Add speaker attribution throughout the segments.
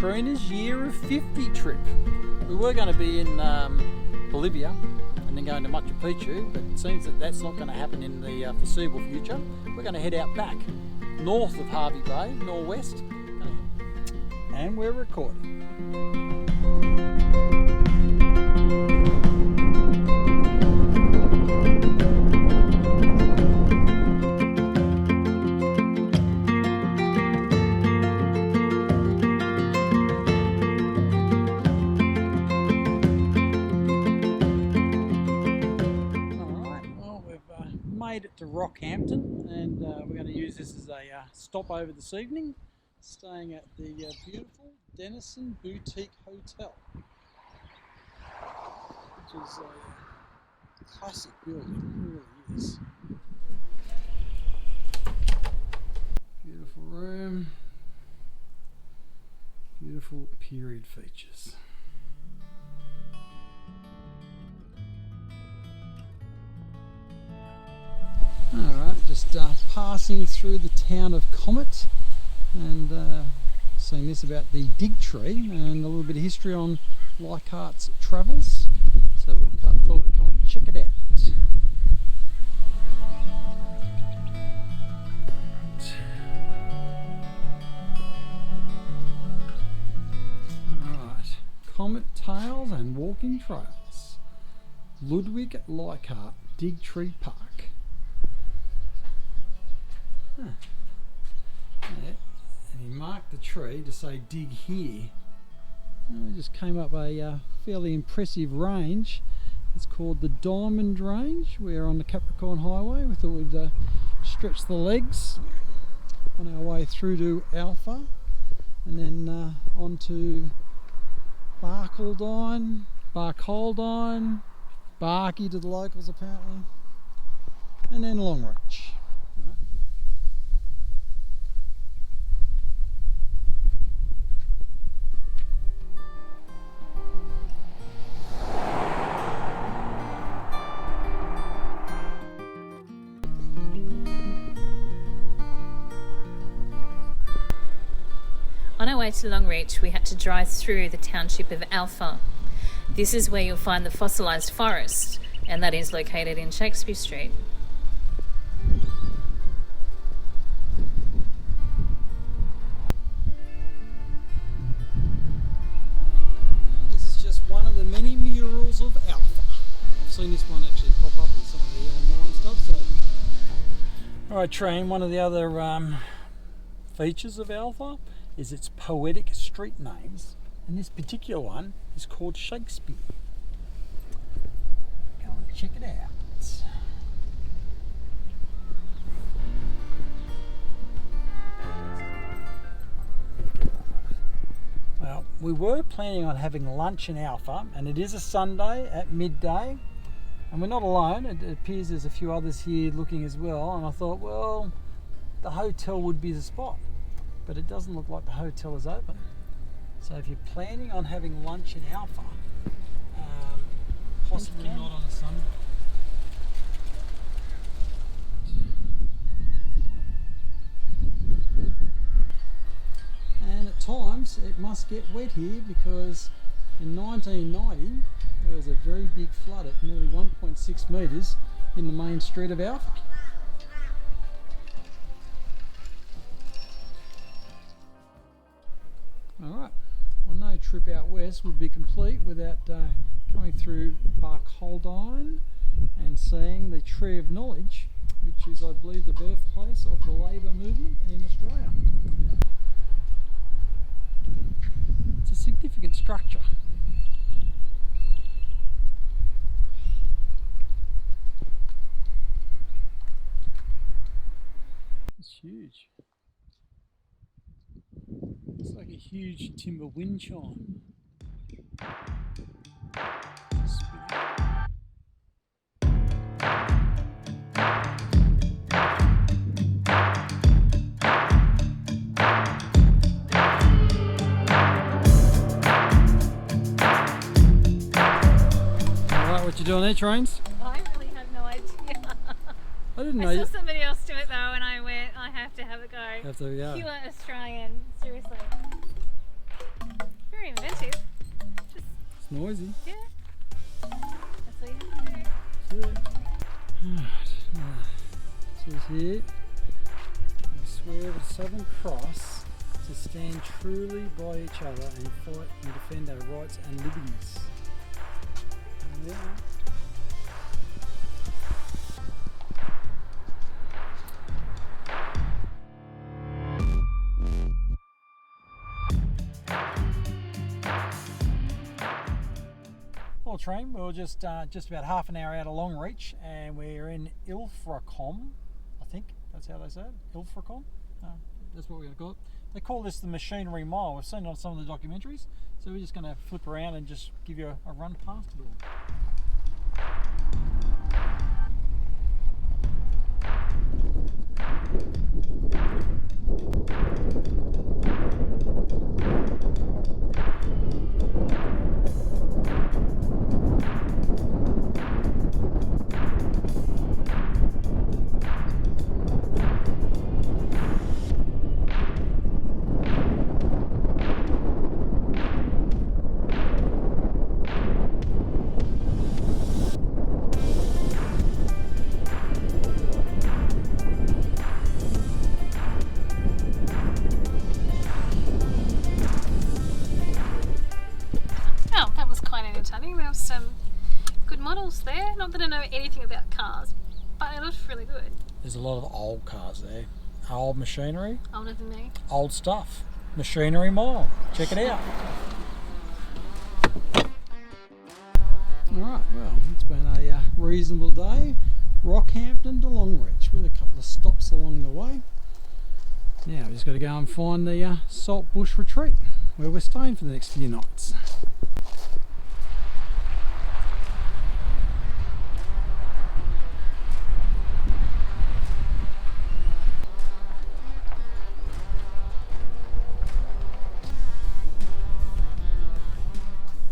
Speaker 1: Karina's Year of 50 trip. We were going to be in Bolivia and then going to Machu Picchu, but it seems that that's not going to happen in the foreseeable future. We're going to head out back, north of Hervey Bay, northwest, and we're recording. Made it to Rockhampton, and we're going to use this as a stopover this evening, staying at the beautiful Denison Boutique Hotel, which is a classic building. It really is. Beautiful room, beautiful period features. Alright, just passing through the town of Comet and seeing this about the dig tree and a little bit of history on Leichhardt's travels. So we thought we'd come and check it out. Alright, Comet Tales and Walking Trails. Ludwig Leichhardt Dig Tree Park. Huh. Yeah. And he marked the tree to say dig here. And I just came up a fairly impressive range. It's called the Diamond Range. We're on the Capricorn Highway. We thought we'd stretch the legs on our way through to Alpha and then on to Barcaldine, Barky to the locals apparently, and then Longreach.
Speaker 2: On our way to Longreach, we had to drive through the township of Alpha. This is where you'll find the fossilised forest, and that is located in Shakespeare Street.
Speaker 1: This is just one of the many murals of Alpha. I've seen this one actually pop up in some of the online stuff. So, alright, train. One of the other features of Alpha is its poetic street names, and this particular one is called Shakespeare. Go and check it out. Well, we were planning on having lunch in Alpha, and it is a Sunday at midday, and we're not alone. It appears there's a few others here looking as well, and I thought, well, the hotel would be the spot. But it doesn't look like the hotel is open. So if you're planning on having lunch in Alpha, possibly not on a Sunday. And at times it must get wet here because in 1990 there was a very big flood at nearly 1.6 metres in the main street of Alpha. Alright, well, no trip out west would be complete without coming through Barcaldine and seeing the Tree of Knowledge, which is, I believe, the birthplace of the Labour movement in Australia. It's a significant structure. It's huge. It's like a huge timber wind chime. Alright, what you doing there, Trains?
Speaker 2: I really have no idea.
Speaker 1: I didn't know.
Speaker 2: I saw somebody else do it though, and I went, I have to have a go.
Speaker 1: Have to, yeah.
Speaker 2: Pure Australian, seriously. Very inventive. Just,
Speaker 1: It's noisy.
Speaker 2: yeah. That's all you have to do.
Speaker 1: Alright, it says here, we swear with Southern Cross to stand truly by each other and fight and defend our rights and liberties. Yeah. Well, train, we were just about half an hour out of Longreach, and we're in Ilfracombe, I think that's how they say it. Ilfracombe, that's what we're going to call it. They call this the Machinery Mile. We've seen it on some of the documentaries, so we're just going to flip around and just give you a run past it all.
Speaker 2: There were some good models there. Not that I know anything about cars, but it looked really good.
Speaker 1: There's a lot of old cars there. Old machinery.
Speaker 2: Older than me.
Speaker 1: Old stuff. Machinery Mile. Check it out. Alright, well, it's been a reasonable day. Rockhampton to Longreach with a couple of stops along the way. Now we've just got to go and find the Salt Bush Retreat where we're staying for the next few nights.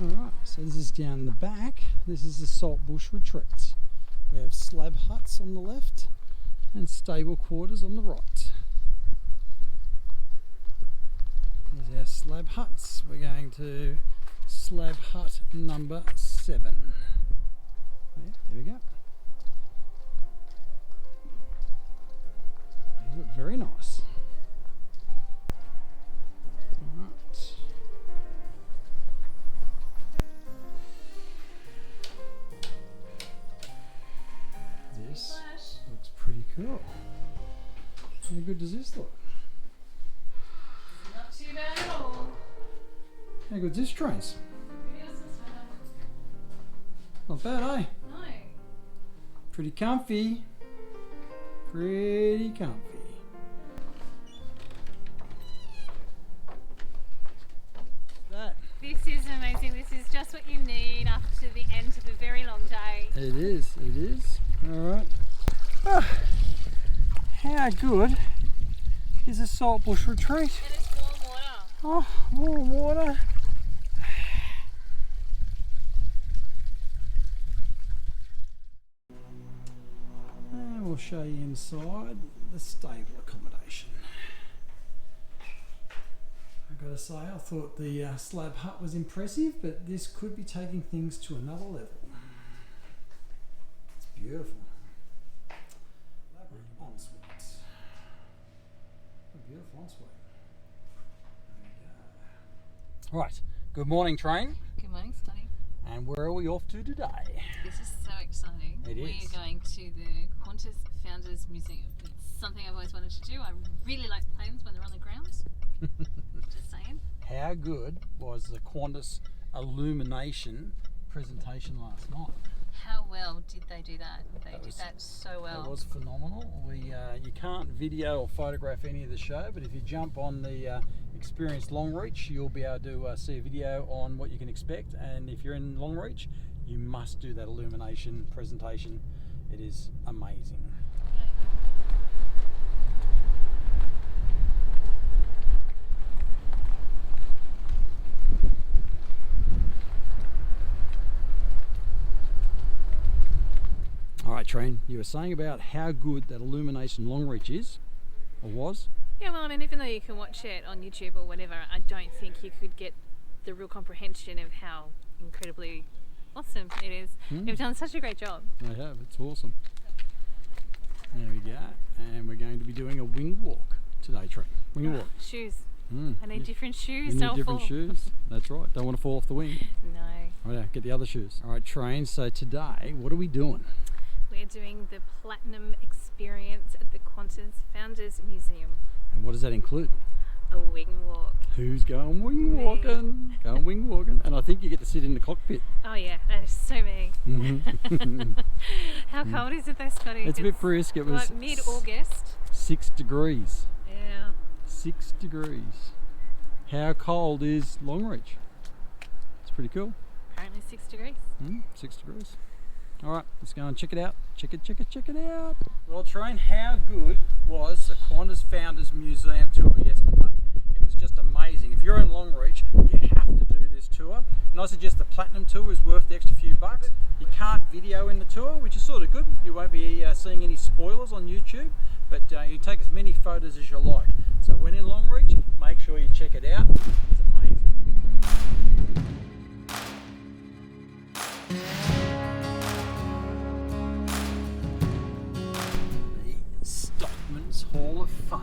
Speaker 1: Alright, so this is down the back. This is the Salt Bush Retreat. We have slab huts on the left and stable quarters on the right. There's our slab huts. We're going to slab hut number 7. Yeah, there we go. These look very nice. Alright. This looks pretty cool. How good does this look?
Speaker 2: Not too bad at all.
Speaker 1: How good's this trains?
Speaker 2: Pretty awesome smell.
Speaker 1: Not bad, eh?
Speaker 2: No.
Speaker 1: Pretty comfy. Pretty comfy. That.
Speaker 2: This is amazing. This is just what you need after the end of a very long day.
Speaker 1: It is, it is. Alright. Oh, how good is a Salt Bush Retreat?
Speaker 2: And it's warm water.
Speaker 1: Oh, warm water. And we'll show you inside the stable accommodation. I've got to say, I thought the slab hut was impressive, but this could be taking things to another level. It's beautiful. Ensuite. A beautiful ensuite. There we go. Right, good morning, train.
Speaker 2: Good morning, Scotty.
Speaker 1: And where are we off to today?
Speaker 2: This is so exciting.
Speaker 1: It
Speaker 2: We
Speaker 1: is.
Speaker 2: are going to the Qantas Founders Museum. It's something I've always wanted to do. I really like planes when they're on the ground. Just saying.
Speaker 1: How good was the Qantas illumination presentation last night?
Speaker 2: How well did they do that? They
Speaker 1: That
Speaker 2: did
Speaker 1: was-
Speaker 2: that so well.
Speaker 1: It was phenomenal. You can't video or photograph any of the show, but if you jump on the Experienced Longreach, you'll be able to see a video on what you can expect. And if you're in Longreach, you must do that illumination presentation. It is amazing. All right, Train, you were saying about how good that illumination Longreach is, or was?
Speaker 2: Yeah, well, I mean, even though you can watch it on YouTube or whatever, I don't think you could get the real comprehension of how incredibly awesome it is. You've done such a great job.
Speaker 1: I have, it's awesome. There we go. And we're going to be doing a wing walk today, Trent. Wing walk.
Speaker 2: Shoes. I need different shoes.
Speaker 1: You need different shoes. That's right. Don't want to fall off the wing.
Speaker 2: No.
Speaker 1: Right, get the other shoes. All right, train. So today, what are we doing?
Speaker 2: We're doing the Platinum Experience at the Qantas Founders Museum.
Speaker 1: And what does that include?
Speaker 2: A wing walk.
Speaker 1: Who's going wing walking? Going wing walking. And I think you get to sit in the cockpit.
Speaker 2: Oh yeah, that is so me. How cold is it though, Scotty?
Speaker 1: It's a bit brisk. It was
Speaker 2: like mid-August.
Speaker 1: 6 degrees.
Speaker 2: Yeah.
Speaker 1: 6 degrees. How cold is Longreach? It's pretty cool.
Speaker 2: Apparently 6 degrees.
Speaker 1: 6 degrees. All right, let's go and check it out. Check it out. Well, Train, how good was the Qantas Founders Museum tour yesterday? It was just amazing. If you're in Longreach, you have to do this tour. And I suggest the Platinum tour is worth the extra few bucks. You can't video in the tour, which is sort of good. You won't be seeing any spoilers on YouTube, but you can take as many photos as you like. So when in Longreach, make sure you check it out. It's amazing. Stockman's Hall of Fame.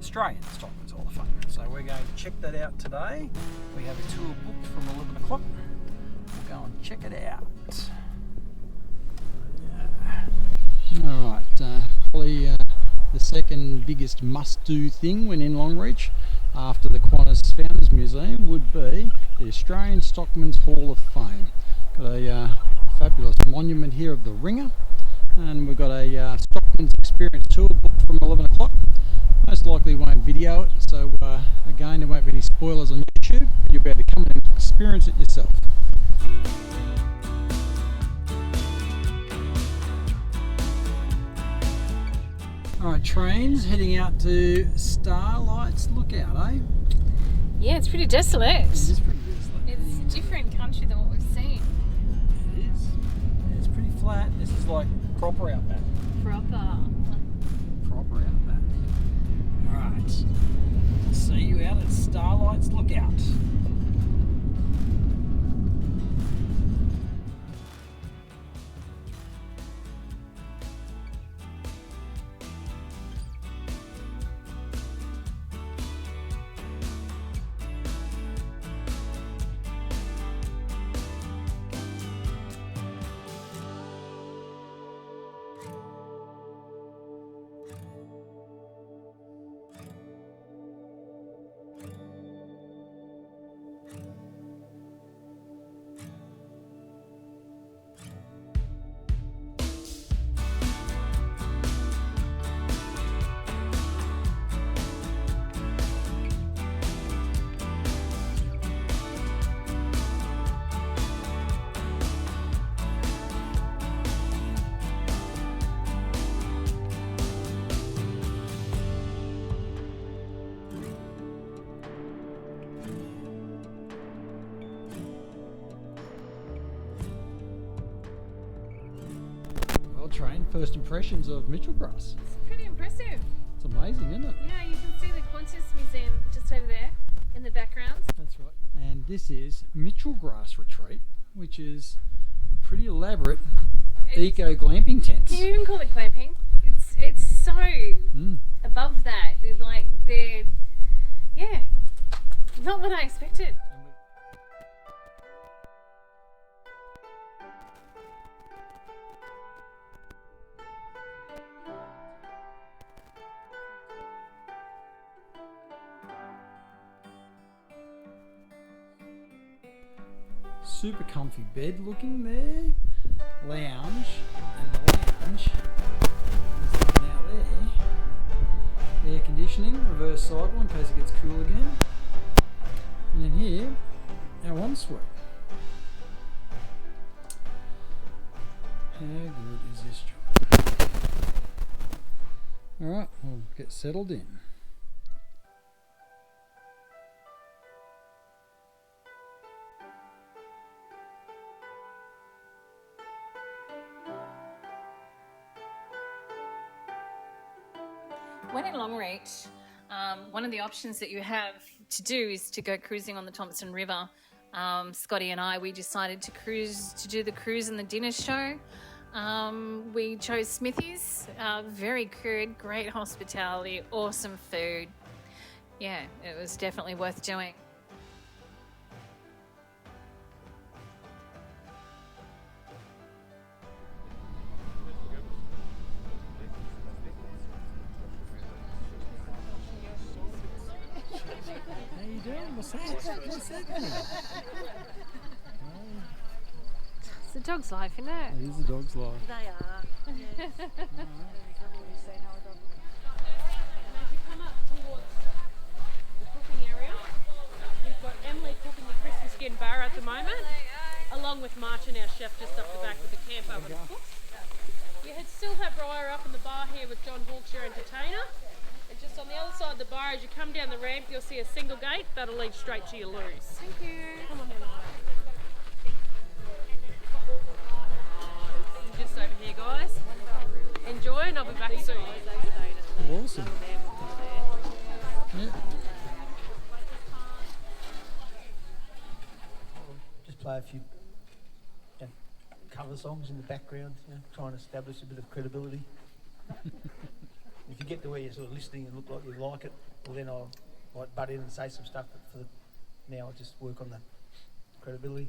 Speaker 1: Australian Stockman's Hall of Fame. So we're going to check that out today. We have a tour booked from 11 o'clock. We'll go and check it out. Alright, probably the second biggest must-do thing when in Longreach after the Qantas Founders Museum would be the Australian Stockman's Hall of Fame. Got a fabulous monument here of the Ringer. And we've got a Stockman's Experience tour booked from 11 o'clock. Most likely won't video it, so again there won't be any spoilers on YouTube. You'll be able to come and experience it yourself. Alright, trains heading out to Starlight's Lookout, eh?
Speaker 2: Yeah, it's pretty desolate.
Speaker 1: It is pretty desolate.
Speaker 2: It's a different country than what we've seen.
Speaker 1: It is. It's pretty flat. This is like proper outback.
Speaker 2: Proper
Speaker 1: outback. Alright. See you out at Starlight's Lookout. Train, first impressions of Mitchell grass.
Speaker 2: It's pretty impressive.
Speaker 1: It's amazing, isn't it?
Speaker 2: Yeah, you can see the Qantas Museum just over there in the background.
Speaker 1: That's right. And this is Mitchell Grass Retreat, which is a pretty elaborate eco glamping tents.
Speaker 2: Can you even call it glamping? It's so above that. They're not what I expected.
Speaker 1: Super comfy bed looking there. Lounge, and the lounge is looking out there. Air conditioning, reverse cycle in case it gets cool again. And then here, our ensuite. How good is this job? Alright, we'll get settled in.
Speaker 2: When in Longreach, One of the options that you have to do is to go cruising on the Thompson River. Scotty and I, we decided to do the cruise and the dinner show. We chose Smithy's. Very good, great hospitality, awesome food. Yeah, it was definitely worth doing.
Speaker 1: How you doing? What's that? What's that?
Speaker 2: It's a dog's life, isn't it?
Speaker 1: It is a dog's life.
Speaker 3: They are. Yes.
Speaker 2: Right.
Speaker 3: As you come up towards the cooking area, we've got Emily cooking the crispy skin bar at the moment, along with Martin, our chef, just up the back with the camp oven, of course. You still have Briar up in the bar here with John Hawkes, your entertainer. And just on the other side of the bar, as you come down the ramp, you'll see a single gate that'll lead straight to your loos.
Speaker 2: Thank you.
Speaker 3: Come on, Emily. Just over here, guys. Enjoy, and I'll be back soon.
Speaker 1: Awesome. Yeah.
Speaker 4: Just play a few cover songs in the background, try and establish a bit of credibility. If you get to where you're sort of listening and look like you like it, well then I might butt in and say some stuff, but now I just work on the credibility.